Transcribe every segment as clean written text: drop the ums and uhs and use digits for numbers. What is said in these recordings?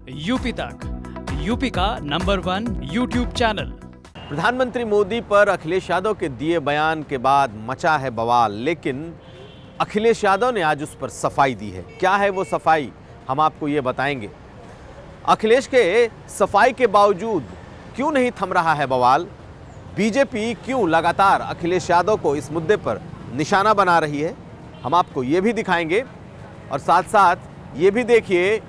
UP तक, UP का number 1 YouTube channel. प्रधानमंत्री मोदी पर अखिलेश यादव के दिए बयान के बाद मचा है बवाल, लेकिन अखिलेश यादव ने आज उस पर सफाई दी है। क्या है वो सफाई, हम आपको ये बताएंगे। अखिलेश के सफाई के बावजूद क्यों नहीं थम रहा है बवाल? बीजेपी क्यों लगातार अखिलेश यादव को इस मुद्दे पर निशाना बना रही है, हम आपको ये भी दिखाएंगे। और साथ साथ ये भी देखिए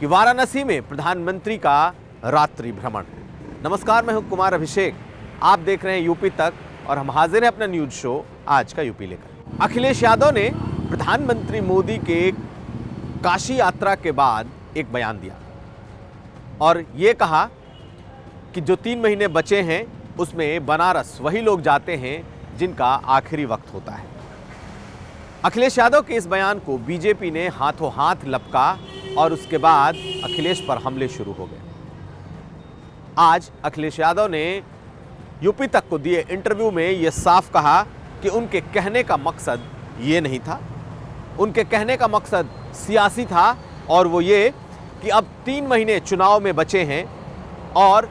कि वाराणसी में प्रधानमंत्री का रात्रि भ्रमण। नमस्कार, मैं हूं कुमार अभिषेक, आप देख रहे हैं यूपी तक और हम हाजिर हैं अपना न्यूज शो आज का यूपी लेकर। अखिलेश यादव ने प्रधानमंत्री मोदी के काशी यात्रा के बाद एक बयान दिया और ये कहा कि जो 3 महीने बचे हैं उसमें बनारस वही लोग जाते हैं जिनका आखिरी वक्त होता है। अखिलेश यादव के इस बयान को बीजेपी ने हाथों हाथ लपका और उसके बाद अखिलेश पर हमले शुरू हो गए। आज अखिलेश यादव ने यूपी तक को दिए इंटरव्यू में यह साफ कहा कि उनके कहने का मकसद ये नहीं था, उनके कहने का मकसद सियासी था और वो ये कि अब 3 महीने चुनाव में बचे हैं और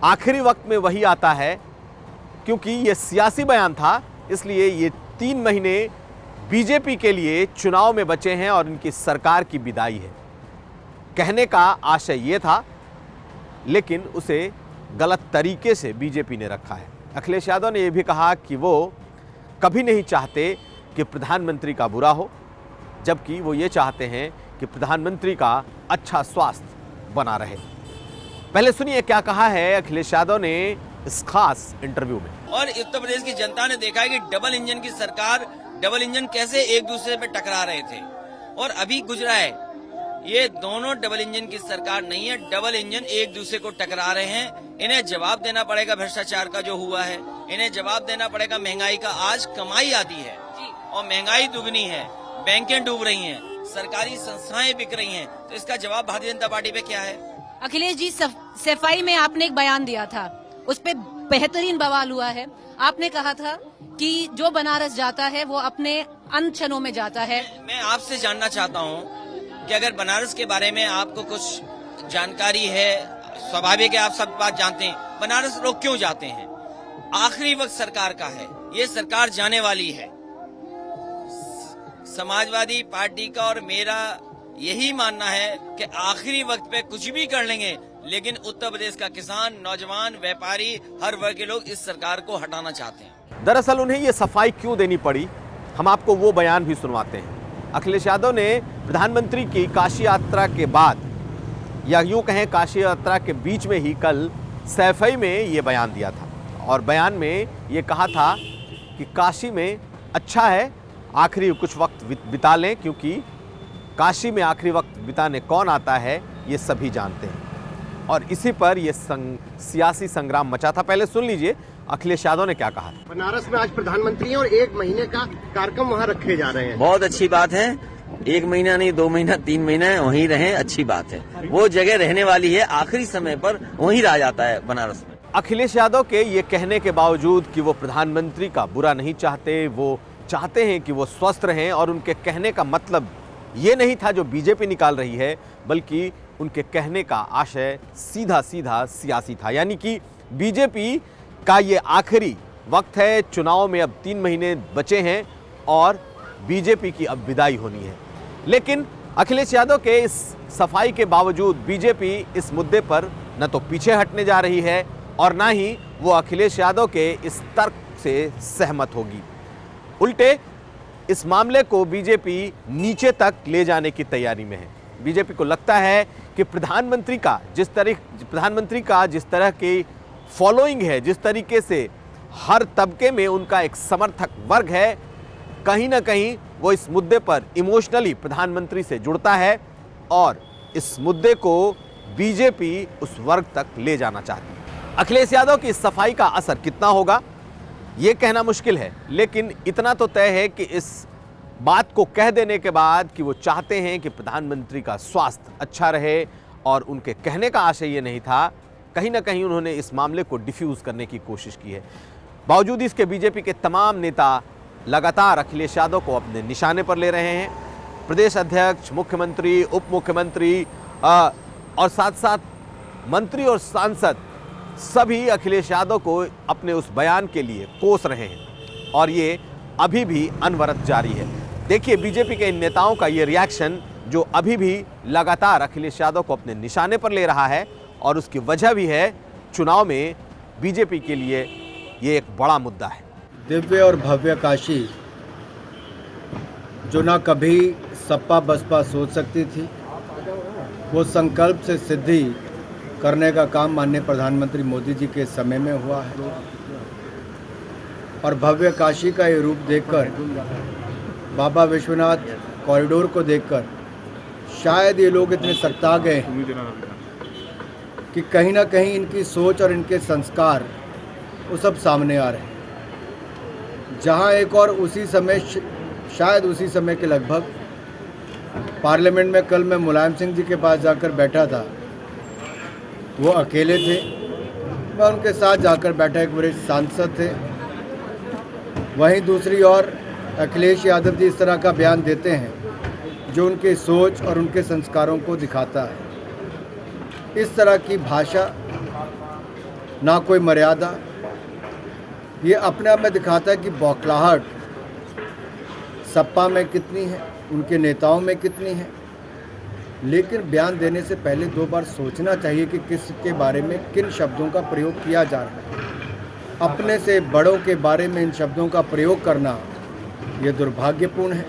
आखिरी वक्त में वही आता है। क्योंकि ये सियासी बयान था, इसलिए ये 3 महीने बीजेपी के लिए चुनाव में बचे हैं और इनकी सरकार की विदाई है। कहने का आशय ये था, लेकिन उसे गलत तरीके से बीजेपी ने रखा है। अखिलेश यादव ने यह भी कहा कि वो कभी नहीं चाहते कि प्रधानमंत्री का बुरा हो, जबकि वो ये चाहते हैं कि प्रधानमंत्री का अच्छा स्वास्थ्य बना रहे। पहले सुनिए क्या कहा है अखिलेश यादव ने इस खास इंटरव्यू में। और उत्तर प्रदेश की जनता ने देखा है कि डबल इंजन की सरकार, डबल इंजन कैसे एक दूसरे पे टकरा रहे थे और अभी गुजरा है। ये दोनों डबल इंजन की सरकार नहीं है, डबल इंजन एक दूसरे को टकरा रहे हैं। इन्हें जवाब देना पड़ेगा भ्रष्टाचार का जो हुआ है, इन्हें जवाब देना पड़ेगा महंगाई का। आज कमाई आती है और महंगाई दुगनी है, बैंकें डूब रही हैं, सरकारी संस्थाएं बिक रही हैं, तो इसका जवाब भारतीय जनता पार्टी पे क्या है? अखिलेश जी, सफाई में आपने एक बयान दिया था, उस पे बेहतरीन बवाल हुआ है। आपने कहा था कि जो बनारस जाता है वो अपने अंत क्षणों में जाता है। मैं आपसे जानना चाहता हूं कि अगर बनारस के बारे में आपको कुछ जानकारी है, स्वाभाविक है, आप सब बात जानते हैं, बनारस लोग क्यों जाते हैं? आखिरी वक्त सरकार का है, ये सरकार जाने वाली है। समाजवादी पार्टी का और मेरा यही मानना है कि आखिरी वक्त पे कुछ भी कर लेंगे, लेकिन उत्तर प्रदेश का किसान, नौजवान, व्यापारी, हर वर्ग के लोग इस सरकार को हटाना चाहते हैं। दरअसल उन्हें ये सफाई क्यों देनी पड़ी, हम आपको वो बयान भी सुनवाते हैं। अखिलेश यादव ने प्रधानमंत्री की काशी यात्रा के बाद, या यूं कहें काशी यात्रा के बीच में ही, कल सैफई में ये बयान दिया था और बयान में ये कहा था कि काशी में अच्छा है आखिरी कुछ वक्त बिता लें, क्योंकि काशी में आखिरी वक्त बिताने कौन आता है ये सभी जानते हैं। और इसी पर यह सियासी संग्राम मचा था। पहले सुन लीजिए अखिलेश यादव ने क्या कहा। बनारस में आज प्रधानमंत्री और 1 महीने का कार्यक्रम वहाँ रखे जा रहे हैं। बहुत अच्छी बात है, 1 महीना नहीं, 2 महीना, 3 महीना वहीं रहें, अच्छी बात है। वो जगह रहने वाली है, आखिरी समय पर वहीं रह जाता है बनारस में। अखिलेश यादव के ये कहने के बावजूद कि वो प्रधानमंत्री का बुरा नहीं चाहते, वो चाहते हैं कि वो स्वस्थ रहें, और उनके कहने का मतलब ये नहीं था जो बीजेपी निकाल रही है, बल्कि उनके कहने का आशय सीधा सीधा सियासी था। यानी कि बीजेपी का ये आखिरी वक्त है, चुनाव में अब 3 महीने बचे हैं और बीजेपी की अब विदाई होनी है। लेकिन अखिलेश यादव के इस सफाई के बावजूद बीजेपी इस मुद्दे पर न तो पीछे हटने जा रही है और ना ही वो अखिलेश यादव के इस तर्क से सहमत होगी। उल्टे इस मामले को बीजेपी नीचे तक ले जाने की तैयारी में है। बीजेपी को लगता है कि प्रधानमंत्री का जिस तरह की फॉलोइंग है, जिस तरीके से हर तबके में उनका एक समर्थक वर्ग है, कहीं ना कहीं वो इस मुद्दे पर इमोशनली प्रधानमंत्री से जुड़ता है और इस मुद्दे को बीजेपी उस वर्ग तक ले जाना चाहती है। अखिलेश यादव की इस सफाई का असर कितना होगा ये कहना मुश्किल है, लेकिन इतना तो तय है कि इस बात को कह देने के बाद कि वो चाहते हैं कि प्रधानमंत्री का स्वास्थ्य अच्छा रहे और उनके कहने का आशय ये नहीं था, कहीं ना कहीं उन्होंने इस मामले को डिफ्यूज़ करने की कोशिश की है। बावजूद इसके बीजेपी के तमाम नेता लगातार अखिलेश यादव को अपने निशाने पर ले रहे हैं। प्रदेश अध्यक्ष, मुख्यमंत्री, उप मुख्यमंत्री और साथ साथ मंत्री और सांसद सभी अखिलेश यादव को अपने उस बयान के लिए कोस रहे हैं और ये अभी भी अनवरत जारी है। देखिए बीजेपी के इन नेताओं का ये रिएक्शन जो अभी भी लगातार अखिलेश यादव को अपने निशाने पर ले रहा है और उसकी वजह भी है चुनाव में बीजेपी के लिए ये एक बड़ा मुद्दा है। दिव्य और भव्य काशी जो ना कभी सपा बसपा सोच सकती थी, वो संकल्प से सिद्धि करने का काम माननीय प्रधानमंत्री मोदी जी के समय में हुआ है। और भव्य काशी का ये रूप देखकर, बाबा विश्वनाथ कॉरिडोर को देखकर शायद ये लोग इतने सख्ता गए कि कहीं ना कहीं इनकी सोच और इनके संस्कार वो सब सामने आ रहे हैं। जहाँ एक और उसी समय, शायद उसी समय के लगभग पार्लियामेंट में कल मैं मुलायम सिंह जी के पास जाकर बैठा था, वो अकेले थे, मैं उनके साथ जाकर बैठा, एक वरिष्ठ सांसद थे। वहीं दूसरी ओर अखिलेश यादव जी इस तरह का बयान देते हैं जो उनके सोच और उनके संस्कारों को दिखाता है। इस तरह की भाषा, ना कोई मर्यादा, ये अपने आप में दिखाता है कि बौखलाहट सपा में कितनी है, उनके नेताओं में कितनी है। लेकिन बयान देने से पहले दो बार सोचना चाहिए कि किसके बारे में किन शब्दों का प्रयोग किया जा रहा है। अपने से बड़ों के बारे में इन शब्दों का प्रयोग करना ये दुर्भाग्यपूर्ण है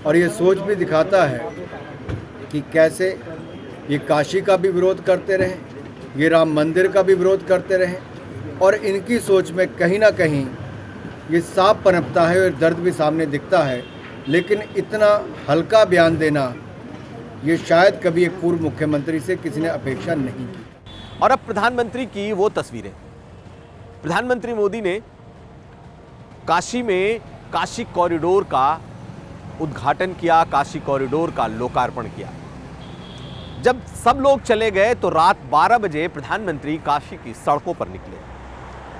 और ये सोच भी दिखाता है कि कैसे ये काशी का भी विरोध करते रहे, ये राम मंदिर का भी विरोध करते रहे और इनकी सोच में कहीं ना कहीं ये साफ पनपता है और दर्द भी सामने दिखता है। लेकिन इतना हल्का बयान देना ये शायद कभी एक पूर्व मुख्यमंत्री से किसी ने अपेक्षा नहीं की। और अब प्रधानमंत्री की वो तस्वीरें, प्रधानमंत्री मोदी ने काशी में काशी कॉरिडोर का उद्घाटन किया, काशी कॉरिडोर का लोकार्पण किया। जब सब लोग चले गए तो रात 12 बजे प्रधानमंत्री काशी की सड़कों पर निकले,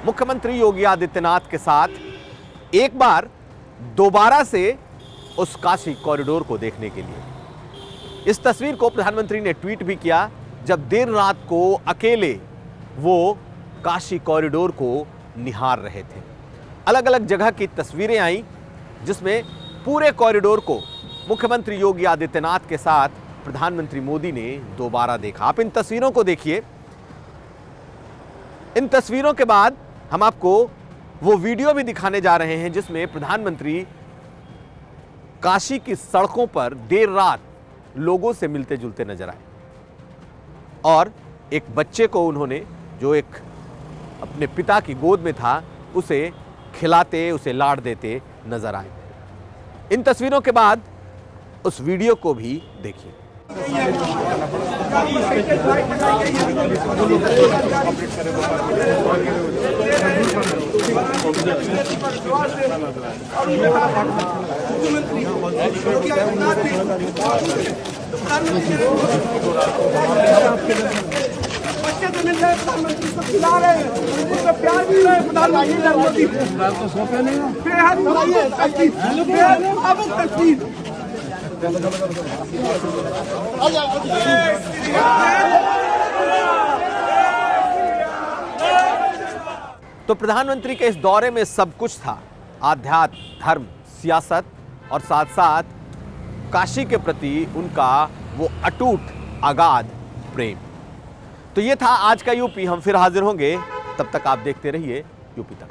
मुख्यमंत्री योगी आदित्यनाथ के साथ एक बार दोबारा से उस काशी कॉरिडोर को देखने के लिए। इस तस्वीर को प्रधानमंत्री ने ट्वीट भी किया जब देर रात को अकेले वो काशी कॉरिडोर को निहार रहे थे। अलग अलग जगह की तस्वीरें आई जिसमें पूरे कॉरिडोर को मुख्यमंत्री योगी आदित्यनाथ के साथ प्रधानमंत्री मोदी ने दोबारा देखा। आप इन तस्वीरों को देखिए। इन तस्वीरों के बाद हम आपको वो वीडियो भी दिखाने जा रहे हैं जिसमें प्रधानमंत्री काशी की सड़कों पर देर रात लोगों से मिलते जुलते नजर आए और एक बच्चे को उन्होंने, जो एक अपने पिता की गोद में था, उसे खिलाते, उसे लाड़ देते नजर आए। इन तस्वीरों के बाद उस वीडियो को भी देखिए। बच्चे तो मिल रहे हैं, प्रधानमंत्री को खिला रहे हैं, उनको प्यार मिल रहा है। प्रधानमंत्री बेहद भावुक तस्वीर, बेहद भावुक तस्वीर। तो प्रधानमंत्री के इस दौरे में सब कुछ था, आध्यात्म, धर्म, सियासत और साथ साथ काशी के प्रति उनका वो अटूट अगाध प्रेम। तो ये था आज का यूपी। हम फिर हाजिर होंगे, तब तक आप देखते रहिए यूपी तक।